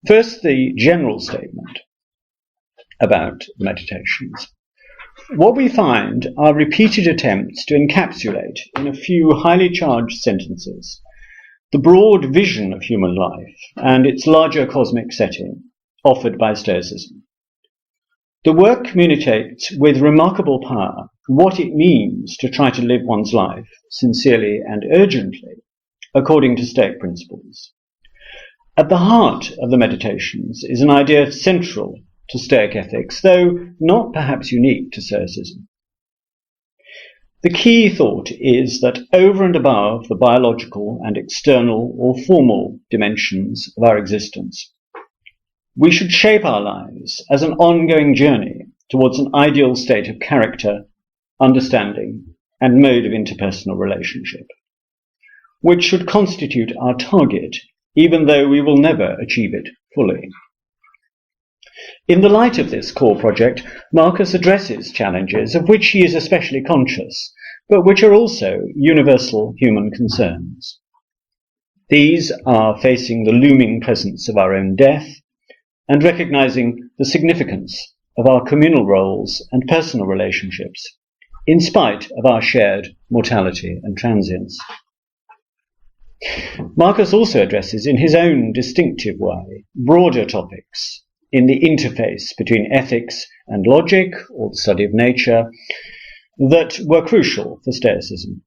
First, the general statement about the meditations. What we find are repeated attempts to encapsulate in a few highly charged sentences the broad vision of human life and its larger cosmic setting offered by Stoicism. The work communicates with remarkable power what it means to try to live one's life sincerely and urgently according to Stoic principles. At the heart of the meditations is an idea central to Stoic ethics, though not perhaps unique to Stoicism. The key thought is that over and above the biological and external or formal dimensions of our existence, we should shape our lives as an ongoing journey towards an ideal state of character, understanding, and mode of interpersonal relationship, which should constitute our target, even though we will never achieve it fully. In the light of this core project, Marcus addresses challenges of which he is especially conscious, but which are also universal human concerns. These are facing the looming presence of our own death, and recognizing the significance of our communal roles and personal relationships, in spite of our shared mortality and transience. Marcus also addresses, in his own distinctive way, broader topics in the interface between ethics and logic, or the study of nature, that were crucial for Stoicism.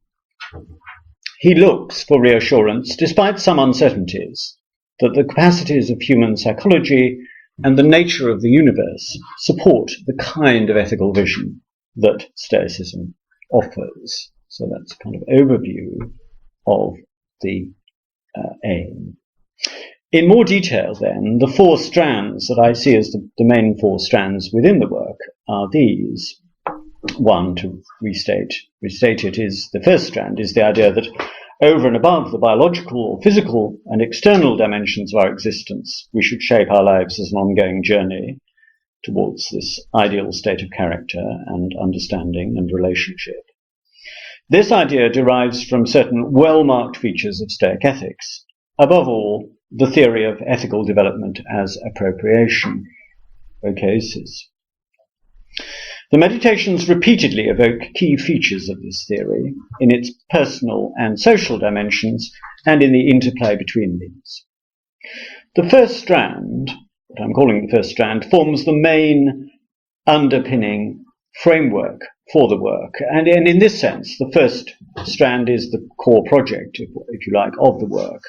He looks for reassurance, despite some uncertainties, that the capacities of human psychology and the nature of the universe support the kind of ethical vision that Stoicism offers. So that's a kind of overview of the aim. In more detail, then, the four strands that I see as the main four strands within the work are these. One, to restate it, is the first strand, is the idea that over and above the biological or physical and external dimensions of our existence, we should shape our lives as an ongoing journey towards this ideal state of character and understanding and relationship. This idea derives from certain well-marked features of Stoic ethics. Above all, the theory of ethical development as appropriation, oikosis. The meditations repeatedly evoke key features of this theory in its personal and social dimensions and in the interplay between these. The first strand, what I'm calling the first strand, forms the main underpinning framework for the work. And in this sense, the first strand is the core project, if you like, of the work,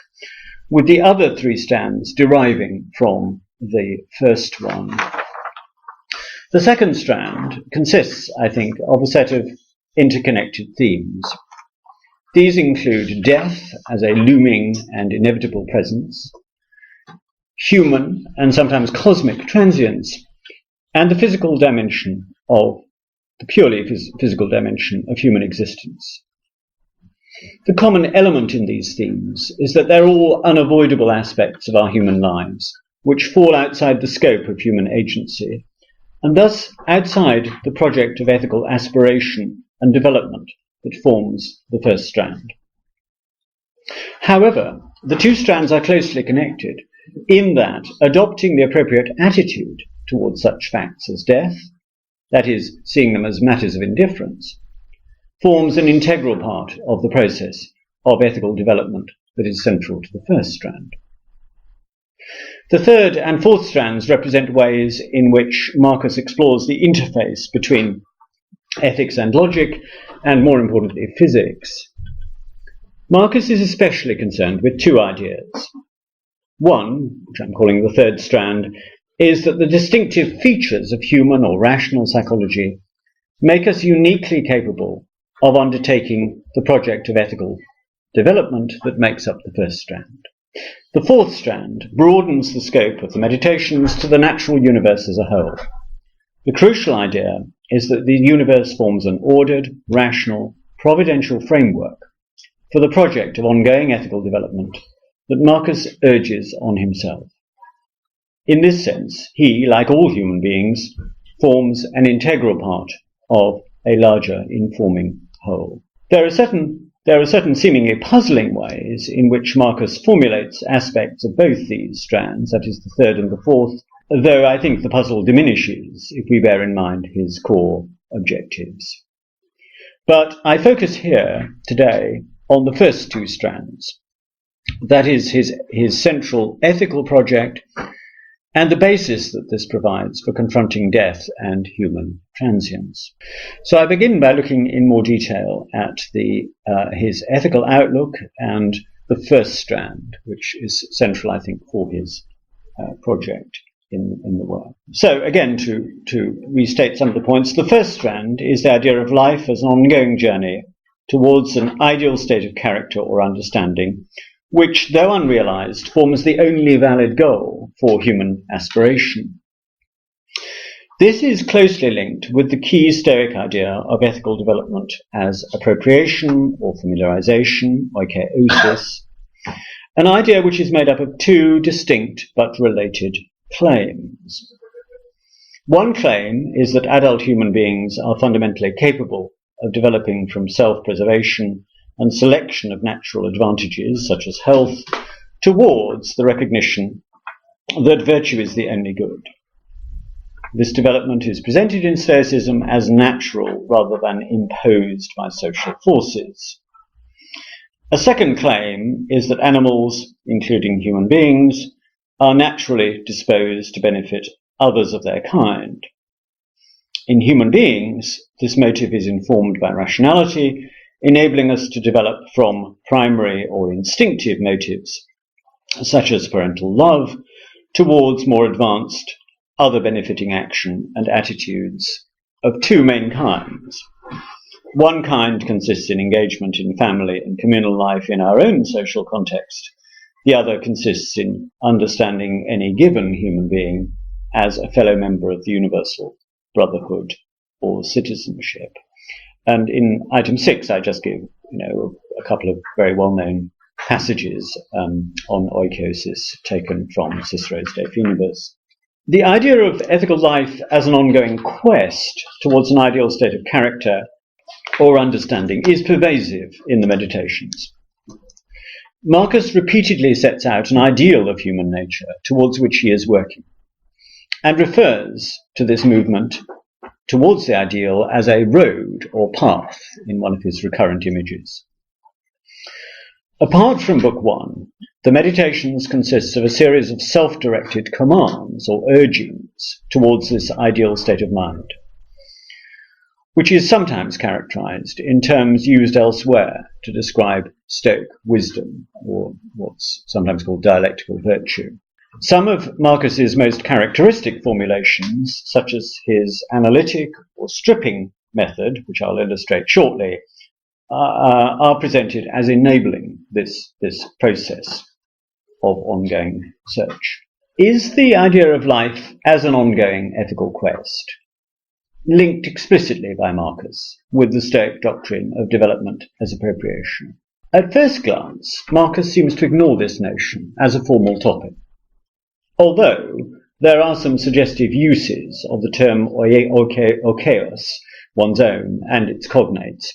with the other three strands deriving from the first one. The second strand consists, I think, of a set of interconnected themes. These include death as a looming and inevitable presence, human and sometimes cosmic transience, and the physical dimension of the purely physical dimension of human existence. The common element in these themes is that they're all unavoidable aspects of our human lives, which fall outside the scope of human agency, and thus outside the project of ethical aspiration and development that forms the first strand. However, the two strands are closely connected in that adopting the appropriate attitude towards such facts as death, that is, seeing them as matters of indifference, forms an integral part of the process of ethical development that is central to the first strand. The third and fourth strands represent ways in which Marcus explores the interface between ethics and logic, and more importantly, physics. Marcus is especially concerned with two ideas. One, which I'm calling the third strand, is that the distinctive features of human or rational psychology make us uniquely capable of undertaking the project of ethical development that makes up the first strand. The fourth strand broadens the scope of the meditations to the natural universe as a whole. The crucial idea is that the universe forms an ordered, rational, providential framework for the project of ongoing ethical development that Marcus urges on himself. In this sense, he, like all human beings, forms an integral part of a larger informing whole. There are There are certain seemingly puzzling ways in which Marcus formulates aspects of both these strands, that is, the third and the fourth, though I think the puzzle diminishes if we bear in mind his core objectives. But I focus here today on the first two strands. That is his central ethical project and the basis that this provides for confronting death and human transience. So I begin by looking in more detail at his ethical outlook and the first strand, which is central, I think, for his project in the work. So again, to restate some of the points, the first strand is the idea of life as an ongoing journey towards an ideal state of character or understanding, which, though unrealized, forms the only valid goal for human aspiration. This is closely linked with the key Stoic idea of ethical development as appropriation or familiarization, oikeosis, an idea which is made up of two distinct but related claims. One claim is that adult human beings are fundamentally capable of developing from self-preservation and selection of natural advantages, such as health, towards the recognition that virtue is the only good. This development is presented in Stoicism as natural rather than imposed by social forces. A second claim is that animals, including human beings, are naturally disposed to benefit others of their kind. In human beings, this motive is informed by rationality, enabling us to develop from primary or instinctive motives, such as parental love, towards more advanced, other benefiting action and attitudes of two main kinds. One kind consists in engagement in family and communal life in our own social context. The other consists in understanding any given human being as a fellow member of the universal brotherhood or citizenship. And in item 6, I just give a couple of very well-known passages on oikeosis taken from Cicero's De Finibus. The idea of ethical life as an ongoing quest towards an ideal state of character or understanding is pervasive in the Meditations. Marcus repeatedly sets out an ideal of human nature towards which he is working, and refers to this movement towards the ideal as a road or path in one of his recurrent images. Apart from Book 1, the Meditations consists of a series of self-directed commands or urgings towards this ideal state of mind, which is sometimes characterized in terms used elsewhere to describe Stoic wisdom, or what's sometimes called dialectical virtue. Some of Marcus's most characteristic formulations, such as his analytic or stripping method, which I'll illustrate shortly, are presented as enabling this process of ongoing search. Is the idea of life as an ongoing ethical quest linked explicitly by Marcus with the Stoic doctrine of development as appropriation? At first glance, Marcus seems to ignore this notion as a formal topic, although there are some suggestive uses of the term oikeos, one's own, and its cognates.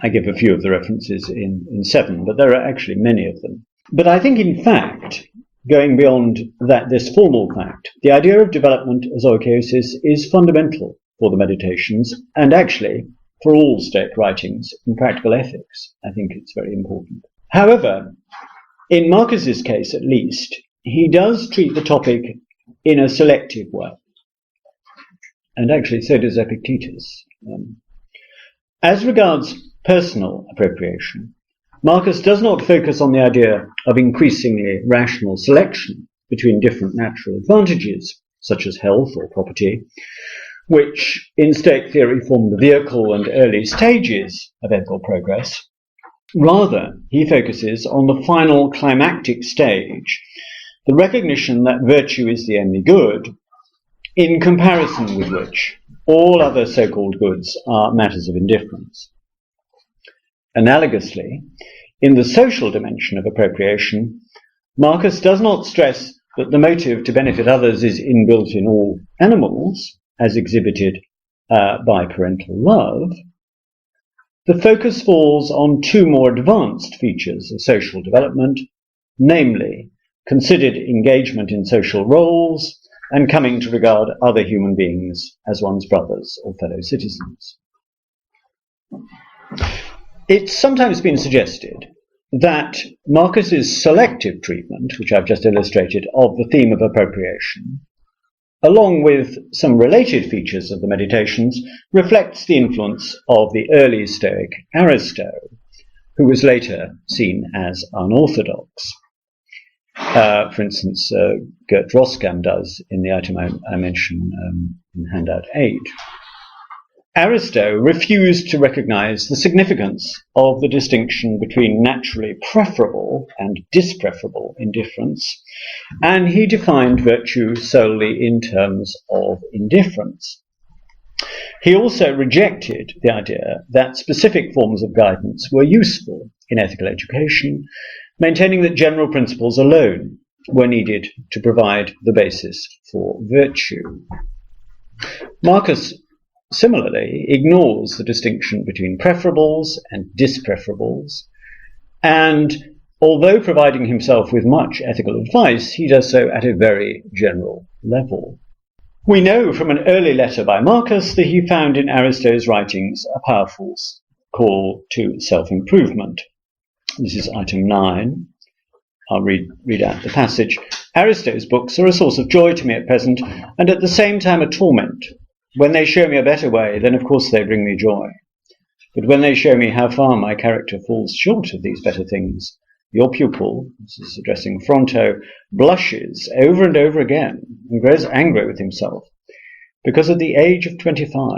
I give a few of the references in 7, but there are actually many of them. But I think, in fact, going beyond this formal fact, the idea of development as oikeosis is fundamental for the Meditations, and actually for all Stoic writings in practical ethics. I think it's very important. However, in Marcus's case at least, he does treat the topic in a selective way, and actually so does Epictetus. As regards personal appropriation, Marcus does not focus on the idea of increasingly rational selection between different natural advantages, such as health or property, which in Stoic theory form the vehicle and early stages of ethical progress. Rather, he focuses on the final climactic stage, the recognition that virtue is the only good, in comparison with which all other so-called goods are matters of indifference. Analogously, in the social dimension of appropriation, Marcus does not stress that the motive to benefit others is inbuilt in all animals, as exhibited by parental love, the focus falls on two more advanced features of social development, namely considered engagement in social roles and coming to regard other human beings as one's brothers or fellow citizens. It's sometimes been suggested that Marcus's selective treatment, which I've just illustrated, of the theme of appropriation, along with some related features of the Meditations, reflects the influence of the early Stoic Aristo, who was later seen as unorthodox. For instance, Gert Roskam does in the item I mentioned in handout 8. Aristo refused to recognize the significance of the distinction between naturally preferable and dispreferable indifference, and he defined virtue solely in terms of indifference. He also rejected the idea that specific forms of guidance were useful in ethical education, maintaining that general principles alone were needed to provide the basis for virtue. Marcus similarly ignores the distinction between preferables and dispreferables, and although providing himself with much ethical advice, he does so at a very general level. We know from an early letter by Marcus that he found in Aristo's writings a powerful call to self-improvement. This is item 9. I'll read out the passage. Aristo's books are a source of joy to me at present, and at the same time a torment. When they show me a better way, then of course they bring me joy. But when they show me how far my character falls short of these better things, your pupil, this is addressing Fronto, blushes over and over again and grows angry with himself, because at the age of 25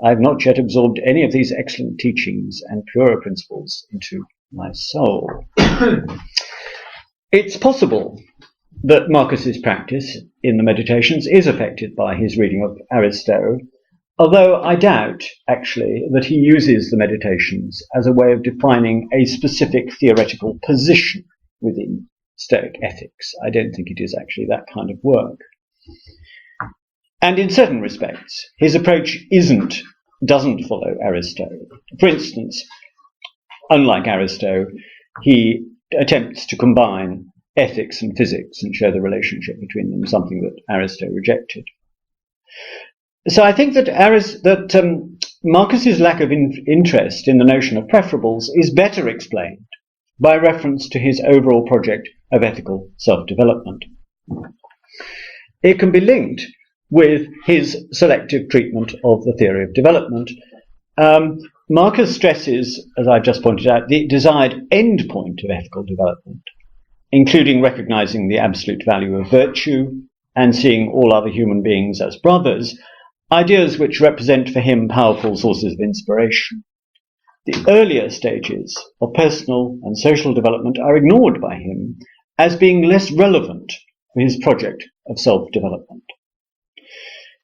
I have not yet absorbed any of these excellent teachings and purer principles into my soul. It's possible that Marcus's practice in the Meditations is affected by his reading of Aristo, although I doubt, actually, that he uses the Meditations as a way of defining a specific theoretical position within Stoic ethics. I don't think it is actually that kind of work. And in certain respects, his approach doesn't follow Aristo. For instance, unlike Aristo, he attempts to combine ethics and physics and show the relationship between them, something that Aristo rejected. So I think that Marcus's lack of interest in the notion of preferables is better explained by reference to his overall project of ethical self-development. It can be linked with his selective treatment of the theory of development. Marcus stresses, as I've just pointed out, the desired end point of ethical development, including recognizing the absolute value of virtue and seeing all other human beings as brothers, ideas which represent for him powerful sources of inspiration. The earlier stages of personal and social development are ignored by him as being less relevant for his project of self-development.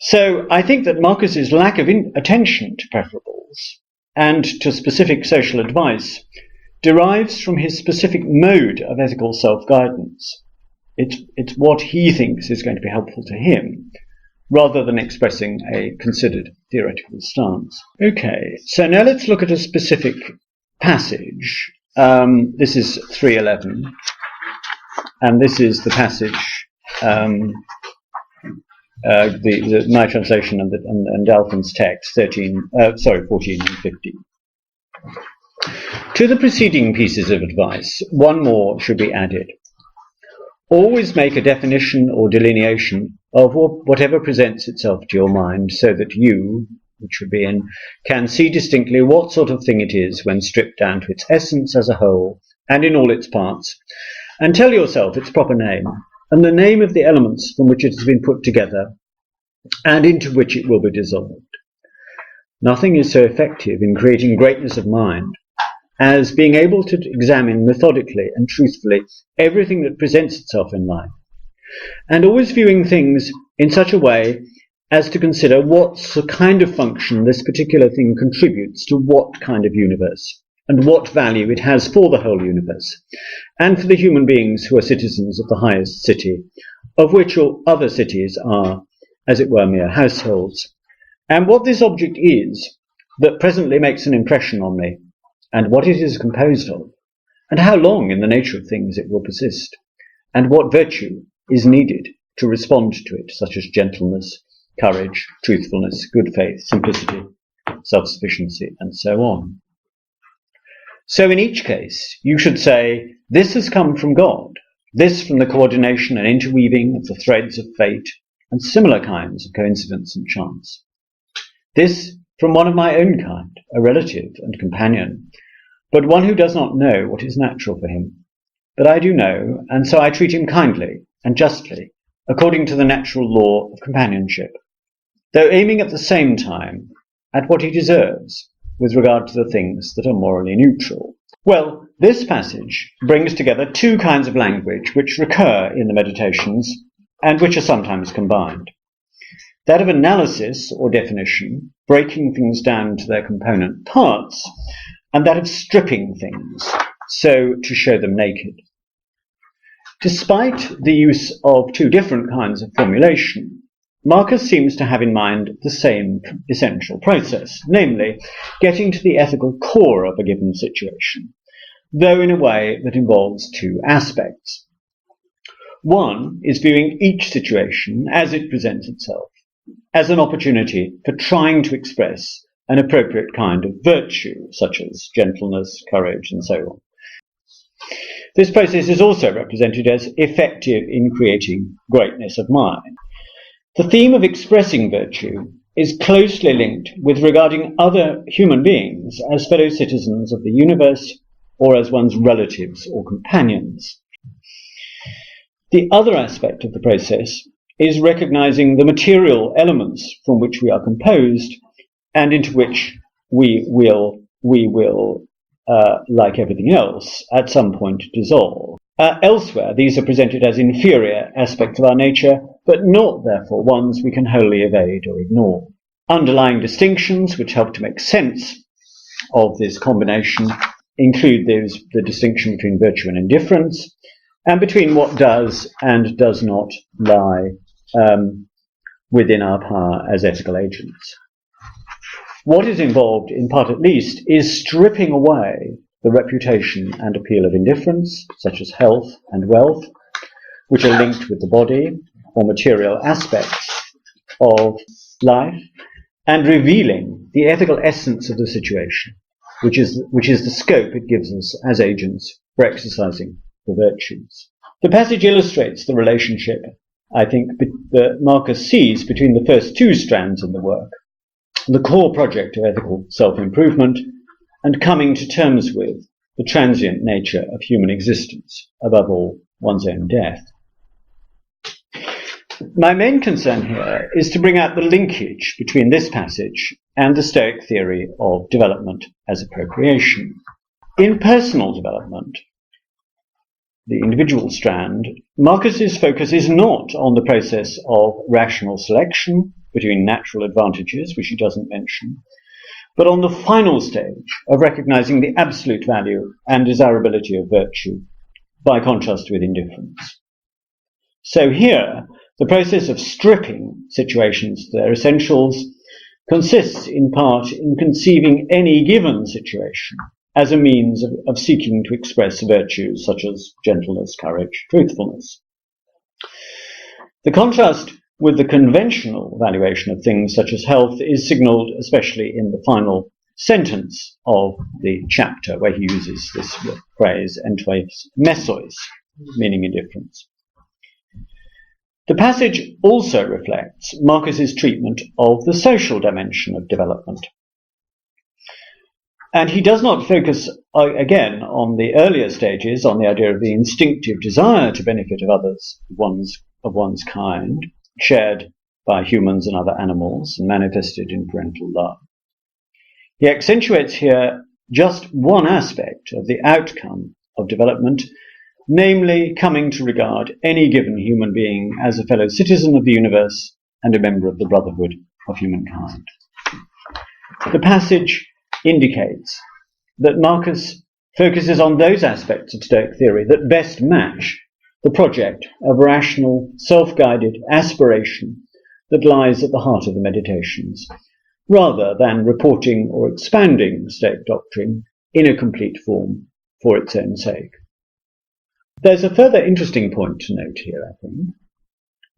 So I think that Marcus's lack of attention to preferables and to specific social advice derives from his specific mode of ethical self-guidance. It's what he thinks is going to be helpful to him, rather than expressing a considered theoretical stance. Okay, so now let's look at a specific passage. This is 3:11, and this is the passage, my translation and Alphen's text, 14 and 15. To the preceding pieces of advice, one more should be added. Always make a definition or delineation of whatever presents itself to your mind, so that you, which should be in, can see distinctly what sort of thing it is when stripped down to its essence as a whole and in all its parts, and tell yourself its proper name and the name of the elements from which it has been put together and into which it will be dissolved. Nothing is so effective in creating greatness of mind as being able to examine methodically and truthfully everything that presents itself in life, and always viewing things in such a way as to consider what kind of function this particular thing contributes to what kind of universe, and what value it has for the whole universe, and for the human beings who are citizens of the highest city, of which all other cities are, as it were, mere households, and what this object is that presently makes an impression on me, and what it is composed of, and how long in the nature of things it will persist, and what virtue is needed to respond to it, such as gentleness, courage, truthfulness, good faith, simplicity, self-sufficiency, and so on. So in each case, you should say, this has come from God, this from the coordination and interweaving of the threads of fate and similar kinds of coincidence and chance. This from one of my own kind, a relative and companion, but one who does not know what is natural for him. But I do know, and so I treat him kindly and justly, according to the natural law of companionship, though aiming at the same time at what he deserves with regard to the things that are morally neutral. Well, this passage brings together two kinds of language which recur in the Meditations and which are sometimes combined. That of analysis or definition, breaking things down to their component parts, and that of stripping things, so to show them naked. Despite the use of two different kinds of formulation, Marcus seems to have in mind the same essential process, namely, getting to the ethical core of a given situation, though in a way that involves two aspects. One is viewing each situation as it presents itself, as an opportunity for trying to express an appropriate kind of virtue, such as gentleness, courage, and so on. This process is also represented as effective in creating greatness of mind. The theme of expressing virtue is closely linked with regarding other human beings as fellow citizens of the universe or as one's relatives or companions. The other aspect of the process is recognizing the material elements from which we are composed and into which we will, like everything else, at some point dissolve. Elsewhere, these are presented as inferior aspects of our nature, but not, therefore, ones we can wholly evade or ignore. Underlying distinctions which help to make sense of this combination include the distinction between virtue and indifference, and between what does and does not lie within our power as ethical agents. What is involved, in part at least, is stripping away the reputation and appeal of indifference, such as health and wealth, which are linked with the body or material aspects of life, and revealing the ethical essence of the situation, which is the scope it gives us as agents for exercising the virtues. The passage illustrates the relationship, I think, that Marcus sees between the first two strands in the work, the core project of ethical self-improvement, and coming to terms with the transient nature of human existence, above all, one's own death. My main concern here is to bring out the linkage between this passage and the Stoic theory of development as appropriation. In personal development, the individual strand, Marcus's focus is not on the process of rational selection between natural advantages, which he doesn't mention, but on the final stage of recognizing the absolute value and desirability of virtue, by contrast with indifference. So here, the process of stripping situations to their essentials consists in part in conceiving any given situation as a means of seeking to express virtues such as gentleness, courage, truthfulness. The contrast with the conventional valuation of things such as health is signalled especially in the final sentence of the chapter, where he uses this phrase, entois mesois, meaning indifference. The passage also reflects Marcus's treatment of the social dimension of development. And he does not focus, again, on the earlier stages, on the idea of the instinctive desire to benefit of others of one's kind, shared by humans and other animals, and manifested in parental love. He accentuates here just one aspect of the outcome of development, namely coming to regard any given human being as a fellow citizen of the universe and a member of the brotherhood of humankind. The passage indicates that Marcus focuses on those aspects of Stoic theory that best match the project of rational, self-guided aspiration that lies at the heart of the Meditations, rather than reporting or expounding Stoic doctrine in a complete form for its own sake. There's a further interesting point to note here, I think.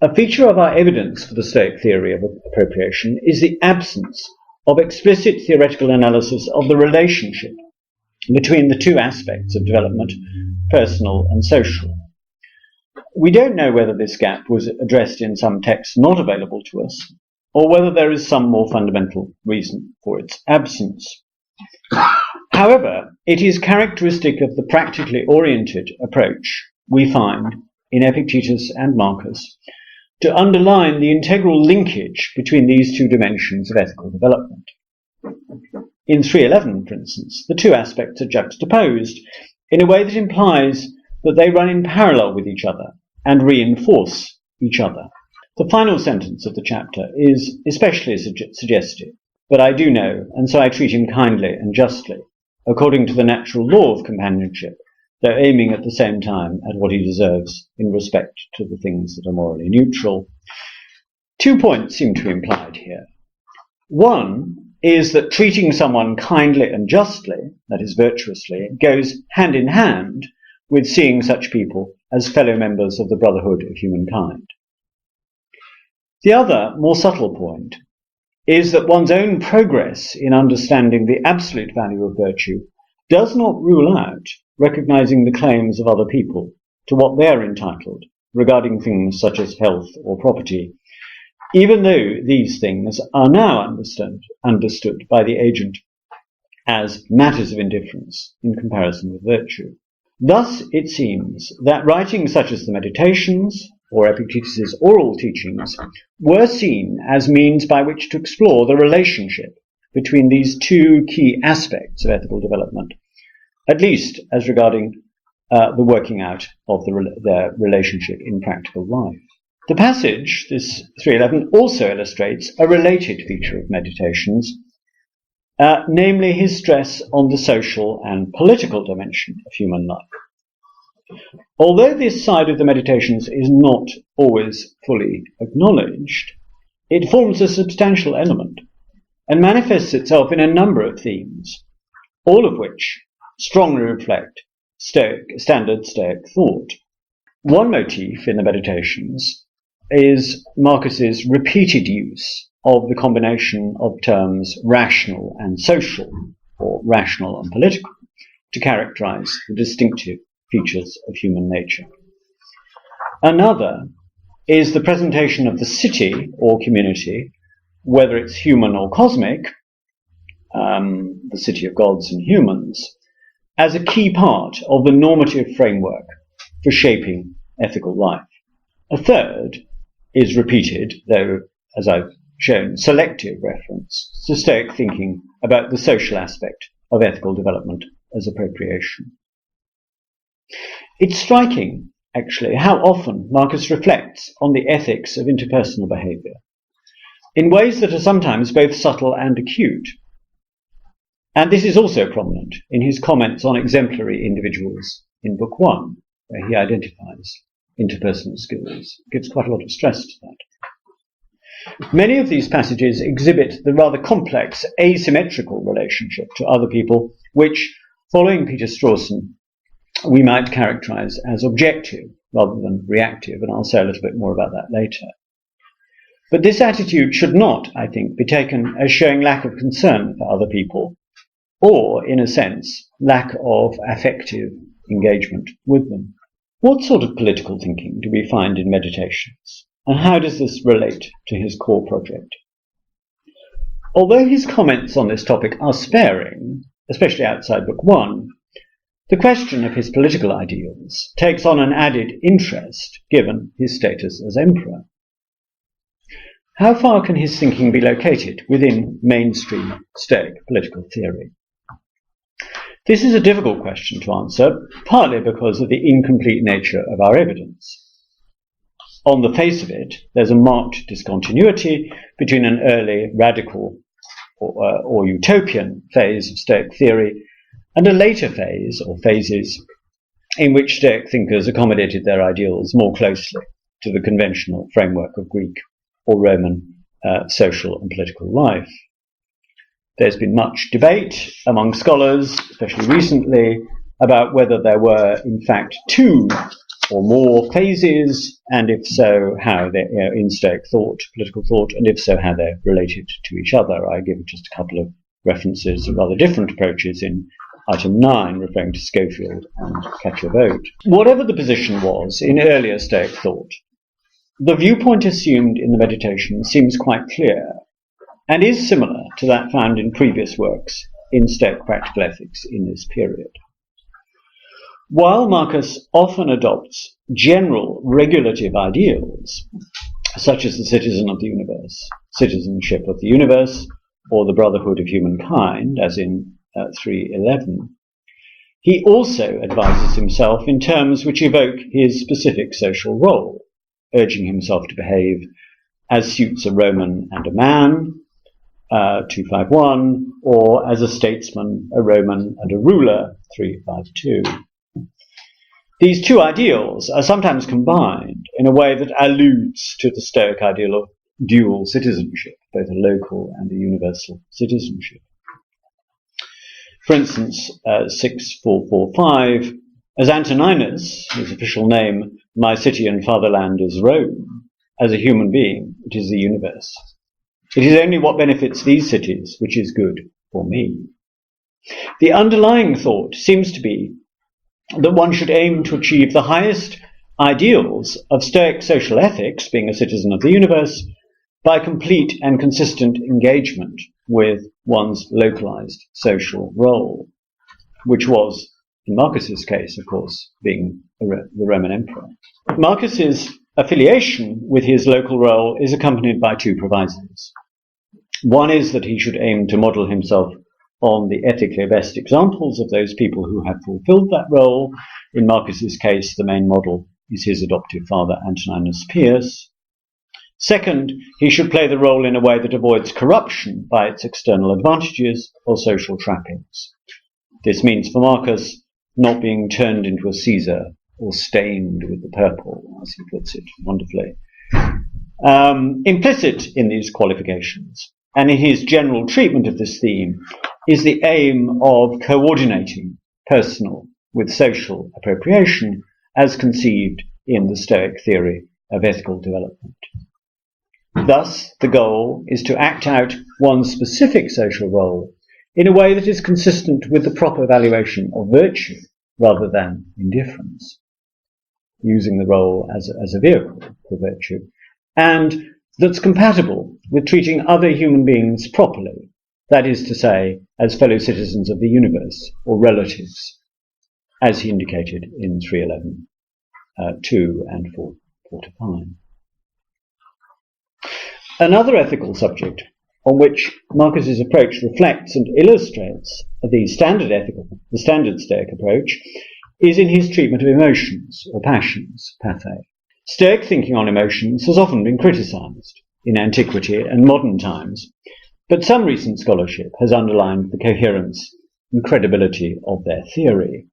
A feature of our evidence for the Stoic theory of appropriation is the absence of explicit theoretical analysis of the relationship between the two aspects of development, personal and social. We don't know whether this gap was addressed in some texts not available to us, or whether there is some more fundamental reason for its absence. However, it is characteristic of the practically oriented approach we find in Epictetus and Marcus to underline the integral linkage between these two dimensions of ethical development. In 311, for instance, the two aspects are juxtaposed in a way that implies that they run in parallel with each other and reinforce each other. The final sentence of the chapter is especially suggestive, but I do know, and so I treat him kindly and justly, according to the natural law of companionship, though aiming at the same time at what he deserves in respect to the things that are morally neutral. 2 points seem to be implied here. One is that treating someone kindly and justly, that is virtuously, goes hand in hand with seeing such people as fellow members of the brotherhood of humankind. The other, more subtle point is that one's own progress in understanding the absolute value of virtue does not rule out recognizing the claims of other people to what they are entitled regarding things such as health or property, even though these things are now understood by the agent as matters of indifference in comparison with virtue. Thus, it seems that writings such as the Meditations or Epictetus's oral teachings were seen as means by which to explore the relationship between these two key aspects of ethical development, at least as regarding the working out of their relationship in practical life. The passage, this 311, also illustrates a related feature of Meditations, namely his stress on the social and political dimension of human life. Although this side of the Meditations is not always fully acknowledged, it forms a substantial element and manifests itself in a number of themes, all of which strongly reflect standard Stoic thought. One motif in the Meditations is Marcus's repeated use of the combination of terms rational and social, or rational and political, to characterize the distinctive features of human nature. Another is the presentation of the city or community, whether it's human or cosmic, the city of gods and humans, as a key part of the normative framework for shaping ethical life. A third is repeated, though, as I've shown, selective reference to Stoic thinking about the social aspect of ethical development as appropriation. It's striking, actually, how often Marcus reflects on the ethics of interpersonal behaviour, in ways that are sometimes both subtle and acute. And this is also prominent in his comments on exemplary individuals in Book 1, where he identifies interpersonal skills. He gives quite a lot of stress to that. Many of these passages exhibit the rather complex asymmetrical relationship to other people, which, following Peter Strawson, we might characterize as objective rather than reactive, and I'll say a little bit more about that later. But this attitude should not, I think, be taken as showing lack of concern for other people, or, in a sense, lack of affective engagement with them. What sort of political thinking do we find in Meditations, and how does this relate to his core project? Although his comments on this topic are sparing, especially outside Book 1, the question of his political ideals takes on an added interest given his status as emperor. How far can his thinking be located within mainstream Stoic political theory? This is a difficult question to answer, partly because of the incomplete nature of our evidence. On the face of it, there's a marked discontinuity between an early radical or utopian phase of Stoic theory and a later phase, or phases, in which Stoic thinkers accommodated their ideals more closely to the conventional framework of Greek or Roman social and political life. There's been much debate among scholars, especially recently, about whether there were, in fact, two or more phases, and if so, how they, in Stoic thought, political thought, and if so, how they're related to each other. I give just a couple of references of rather different approaches in item 9, referring to Schofield and Catch Your Vote. Whatever the position was in earlier Stoic thought, the viewpoint assumed in the meditation seems quite clear, and is similar to that found in previous works in Stoic practical ethics in this period. While Marcus often adopts general regulative ideals, such as the citizen of the universe, citizenship of the universe, or the brotherhood of humankind, as in 3:11, he also advises himself in terms which evoke his specific social role, urging himself to behave as suits a Roman and a man, 251, or as a statesman, a Roman and a ruler, 352. These two ideals are sometimes combined in a way that alludes to the Stoic ideal of dual citizenship, both a local and a universal citizenship. For instance, 6445, as Antoninus, his official name, my city and fatherland is Rome, as a human being, it is the universe. It is only what benefits these cities which is good for me. The underlying thought seems to be that one should aim to achieve the highest ideals of Stoic social ethics, being a citizen of the universe, by complete and consistent engagement with one's localized social role, which was, in Marcus's case, of course, being the Roman emperor. Marcus's affiliation with his local role is accompanied by two provisos. One is that he should aim to model himself on the ethically best examples of those people who have fulfilled that role. In Marcus's case, the main model is his adoptive father, Antoninus Pius. Second, he should play the role in a way that avoids corruption by its external advantages or social trappings. This means for Marcus not being turned into a Caesar or stained with the purple, as he puts it wonderfully. Implicit in these qualifications and in his general treatment of this theme is the aim of coordinating personal with social appropriation as conceived in the Stoic theory of ethical development. Thus, the goal is to act out one's specific social role in a way that is consistent with the proper valuation of virtue rather than indifference, using the role as a vehicle for virtue, and that's compatible with treating other human beings properly, that is to say, as fellow citizens of the universe or relatives, as he indicated in 3:11, 2 and 4 to 5. Another ethical subject on which Marcus's approach reflects and illustrates the standard Stoic approach is in his treatment of emotions or passions, pathe. Stoic thinking on emotions has often been criticized in antiquity and modern times, but some recent scholarship has underlined the coherence and credibility of their theory.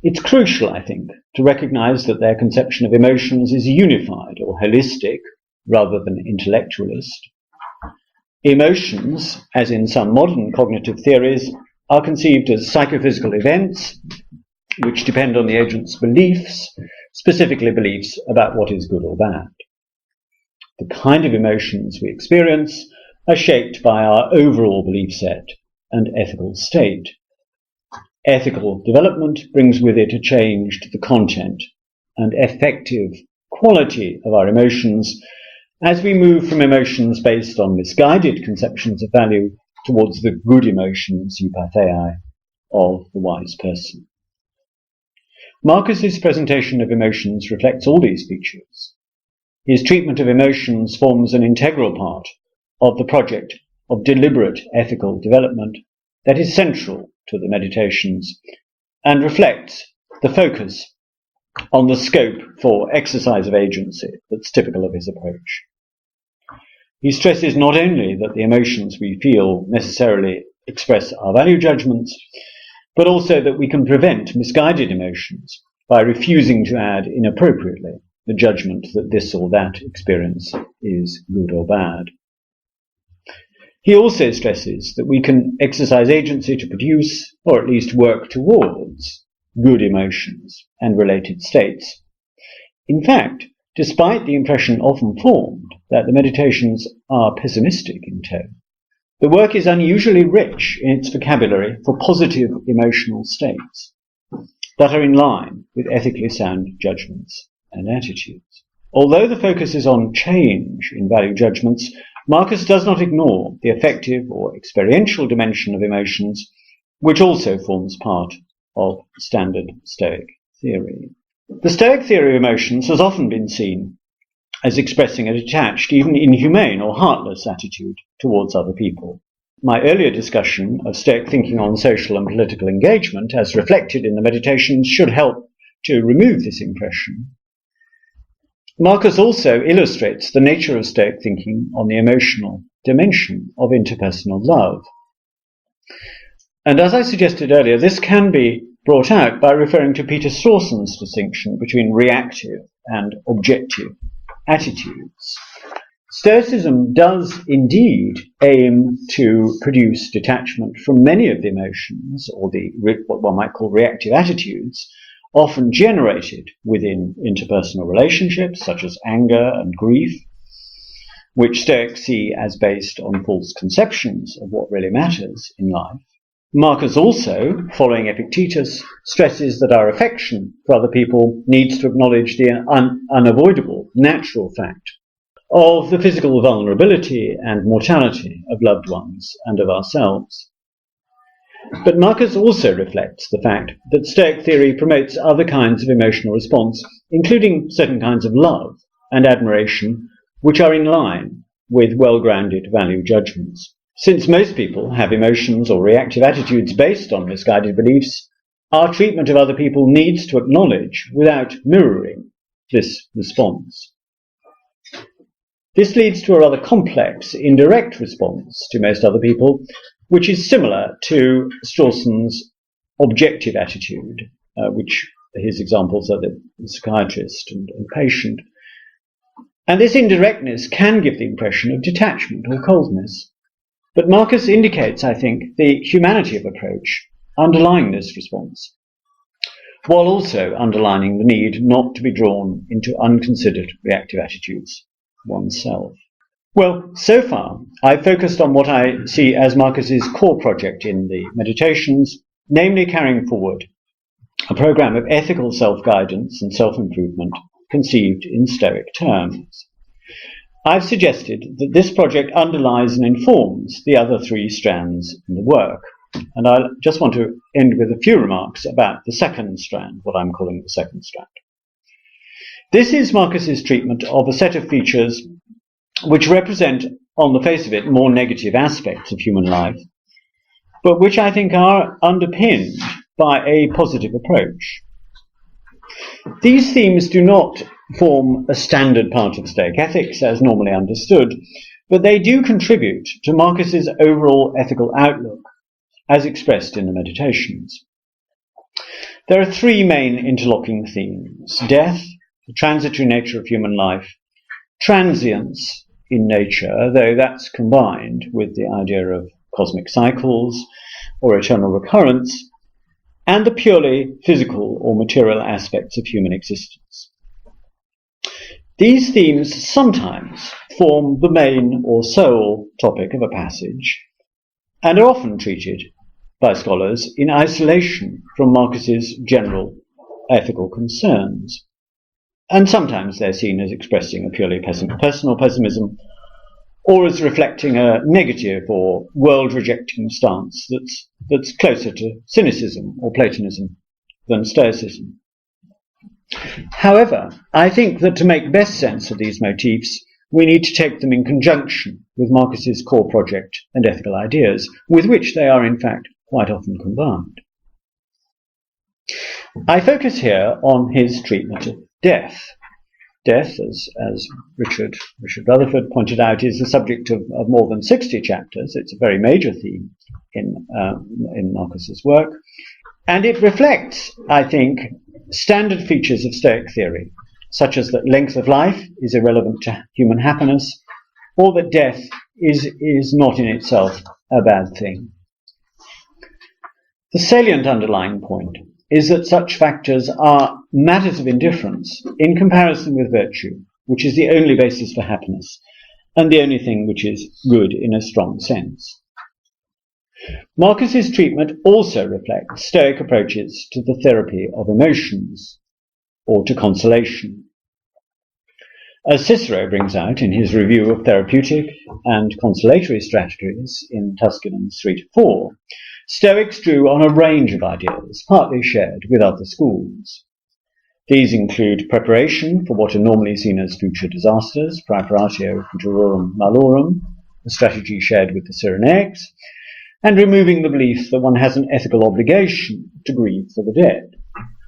It's crucial, I think, to recognize that their conception of emotions is unified or holistic rather than intellectualist. Emotions, as in some modern cognitive theories, are conceived as psychophysical events which depend on the agent's beliefs, specifically beliefs about what is good or bad. The kind of emotions we experience are shaped by our overall belief set and ethical state. Ethical development brings with it a change to the content and effective quality of our emotions as we move from emotions based on misguided conceptions of value towards the good emotions, eupathei, of the wise person. Marcus's presentation of emotions reflects all these features. His treatment of emotions forms an integral part of the project of deliberate ethical development that is central to the meditations and reflects the focus on the scope for exercise of agency that's typical of his approach. He stresses not only that the emotions we feel necessarily express our value judgments, but also that we can prevent misguided emotions by refusing to add inappropriately the judgment that this or that experience is good or bad. He also stresses that we can exercise agency to produce, or at least work towards, good emotions and related states. In fact, despite the impression often formed that the meditations are pessimistic in tone, the work is unusually rich in its vocabulary for positive emotional states that are in line with ethically sound judgments and attitudes. Although the focus is on change in value judgments, Marcus does not ignore the affective or experiential dimension of emotions, which also forms part of standard Stoic theory. The Stoic theory of emotions has often been seen as expressing a detached, even inhumane or heartless attitude towards other people. My earlier discussion of Stoic thinking on social and political engagement, as reflected in the Meditations, should help to remove this impression. Marcus also illustrates the nature of Stoic thinking on the emotional dimension of interpersonal love. And as I suggested earlier, this can be brought out by referring to Peter Strawson's distinction between reactive and objective attitudes. Stoicism does indeed aim to produce detachment from many of the emotions, or what one might call reactive attitudes, often generated within interpersonal relationships, such as anger and grief, which Stoics see as based on false conceptions of what really matters in life. Marcus also, following Epictetus, stresses that our affection for other people needs to acknowledge the unavoidable, natural fact of the physical vulnerability and mortality of loved ones and of ourselves. But Marcus also reflects the fact that Stoic theory promotes other kinds of emotional response, including certain kinds of love and admiration, which are in line with well-grounded value judgments. Since most people have emotions or reactive attitudes based on misguided beliefs, our treatment of other people needs to acknowledge, without mirroring, this response. This leads to a rather complex, indirect response to most other people, which is similar to Strawson's objective attitude, which his examples are the psychiatrist and patient. And this indirectness can give the impression of detachment or coldness. But Marcus indicates, I think, the humanity of approach underlying this response, while also underlining the need not to be drawn into unconsidered reactive attitudes oneself. Well, so far, I've focused on what I see as Marcus's core project in the Meditations, namely carrying forward a program of ethical self-guidance and self-improvement conceived in Stoic terms. I've suggested that this project underlies and informs the other three strands in the work, and I just want to end with a few remarks about the second strand, what I'm calling the second strand. This is Marcus's treatment of a set of features which represent, on the face of it, more negative aspects of human life, but which I think are underpinned by a positive approach. These themes do not form a standard part of Stoic ethics as normally understood, but they do contribute to Marcus's overall ethical outlook as expressed in the Meditations. There are three main interlocking themes: death, the transitory nature of human life, transience in nature, though that's combined with the idea of cosmic cycles or eternal recurrence, and the purely physical or material aspects of human existence. These themes sometimes form the main or sole topic of a passage, and are often treated by scholars in isolation from Marcus's general ethical concerns. And sometimes they're seen as expressing a purely personal pessimism, or as reflecting a negative or world-rejecting stance that's closer to cynicism or Platonism than Stoicism. However, I think that to make best sense of these motifs, we need to take them in conjunction with Marcus's core project and ethical ideas, with which they are in fact quite often combined. I focus here on his treatment of death. Death, as Richard Rutherford pointed out, is the subject of more than 60 chapters. It's a very major theme in Marcus's work, and it reflects, I think, standard features of Stoic theory, such as that length of life is irrelevant to human happiness, or that death is not in itself a bad thing. The salient underlying point is that such factors are matters of indifference in comparison with virtue, which is the only basis for happiness, and the only thing which is good in a strong sense. Marcus's treatment also reflects Stoic approaches to the therapy of emotions, or to consolation. As Cicero brings out in his review of therapeutic and consolatory strategies in Tusculans 3-4, Stoics drew on a range of ideas, partly shared with other schools. These include preparation for what are normally seen as future disasters, praeparatio futurorum malorum, a strategy shared with the Cyrenaics, and removing the belief that one has an ethical obligation to grieve for the dead,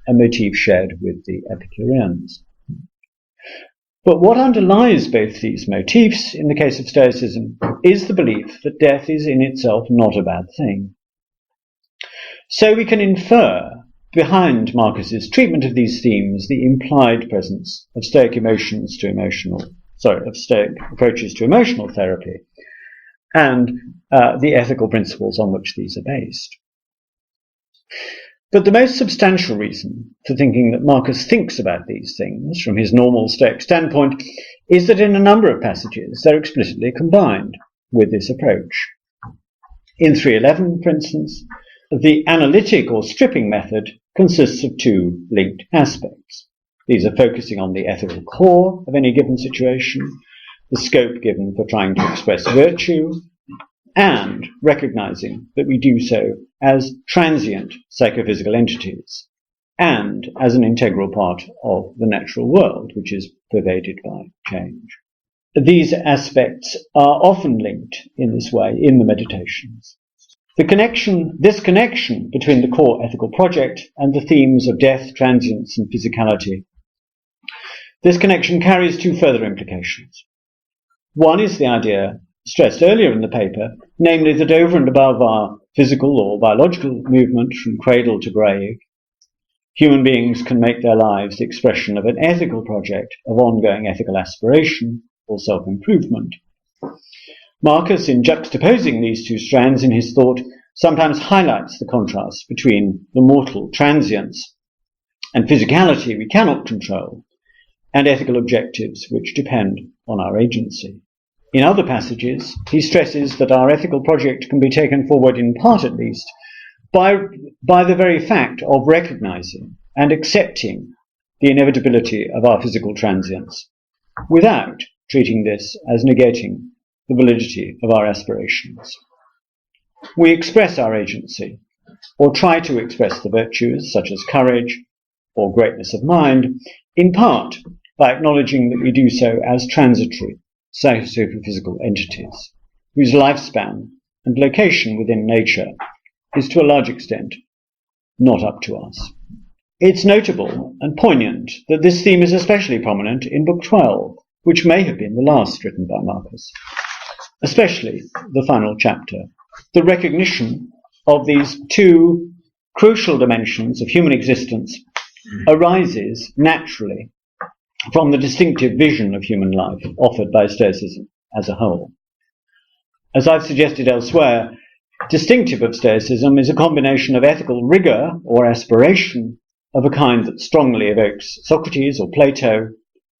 a motif shared with the Epicureans. But what underlies both these motifs, in the case of Stoicism, is the belief that death is in itself not a bad thing. So we can infer behind Marcus's treatment of these themes the implied presence of Stoic Stoic approaches to emotional therapy, and the ethical principles on which these are based. But the most substantial reason for thinking that Marcus thinks about these things from his normal Stoic standpoint is that in a number of passages they're explicitly combined with this approach. In 3:11, for instance, the analytic or stripping method consists of two linked aspects. These are focusing on the ethical core of any given situation, the scope given for trying to express virtue, and recognizing that we do so as transient psychophysical entities and as an integral part of the natural world, which is pervaded by change. These aspects are often linked in this way in the meditations. This connection between the core ethical project and the themes of death, transience, and physicality, this connection carries two further implications. One is the idea stressed earlier in the paper, namely that over and above our physical or biological movement from cradle to grave, human beings can make their lives the expression of an ethical project of ongoing ethical aspiration or self-improvement. Marcus, in juxtaposing these two strands in his thought, sometimes highlights the contrast between the mortal transience and physicality we cannot control, and ethical objectives which depend on our agency. In other passages, he stresses that our ethical project can be taken forward, in part at least, by the very fact of recognizing and accepting the inevitability of our physical transience, without treating this as negating the validity of our aspirations. We express our agency, or try to express the virtues, such as courage or greatness of mind, in part by acknowledging that we do so as transitory psychophysical entities, whose lifespan and location within nature is to a large extent not up to us. It's notable and poignant that this theme is especially prominent in Book 12, which may have been the last written by Marcus, especially the final chapter. The recognition of these two crucial dimensions of human existence arises naturally from the distinctive vision of human life offered by Stoicism as a whole. As I've suggested elsewhere, distinctive of Stoicism is a combination of ethical rigor or aspiration of a kind that strongly evokes Socrates or Plato,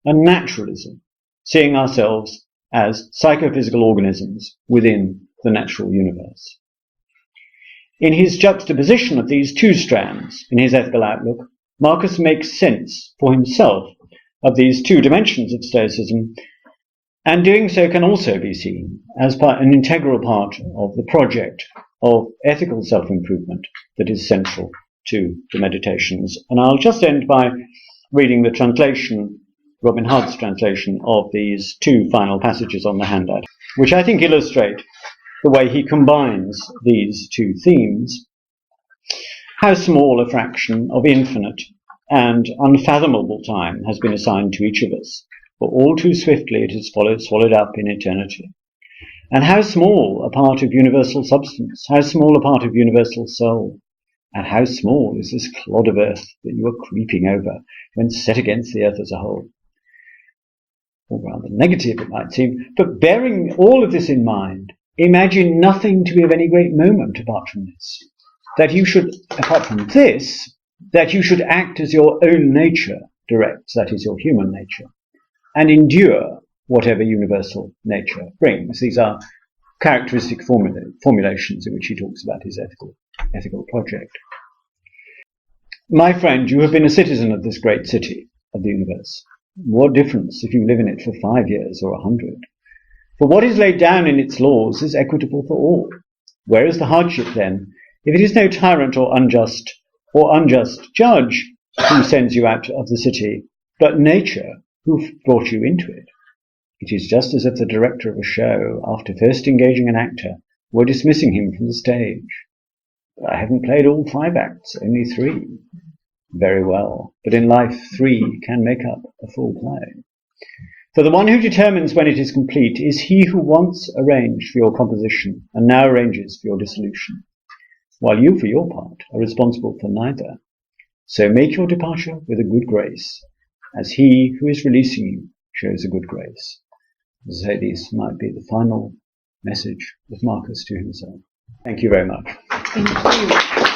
and naturalism, seeing ourselves as psychophysical organisms within the natural universe. In his juxtaposition of these two strands in his ethical outlook, Marcus makes sense for himself of these two dimensions of Stoicism, and doing so can also be seen as an integral part of the project of ethical self-improvement that is central to the meditations. And I'll just end by reading the translation, Robin Hudd's translation, of these two final passages on the handout, which I think illustrate the way he combines these two themes. How small a fraction of infinite and unfathomable time has been assigned to each of us, for all too swiftly it is swallowed up in eternity. And how small a part of universal substance, how small a part of universal soul, and how small is this clod of earth that you are creeping over when set against the earth as a whole. or rather negative it might seem, but bearing all of this in mind, imagine nothing to be of any great moment apart from this. That you should, apart from this, that you should act as your own nature directs, that is your human nature, and endure whatever universal nature brings. These are characteristic formulations in which he talks about his ethical project. My friend, you have been a citizen of this great city of the universe. What difference if you live in it for 5 years or 100? For what is laid down in its laws is equitable for all. Where is the hardship then, if it is no tyrant or unjust judge who sends you out of the city, but nature who brought you into it? It is just as if the director of a show, after first engaging an actor, were dismissing him from the stage. I haven't played all 5 acts, only 3. Very well, but in life 3 can make up a full play. For the one who determines when it is complete is he who once arranged for your composition and now arranges for your dissolution, while you, for your part, are responsible for neither. So make your departure with a good grace, as he who is releasing you shows a good grace. As I say, this might be the final message of Marcus to himself. Thank you very much. Thank you.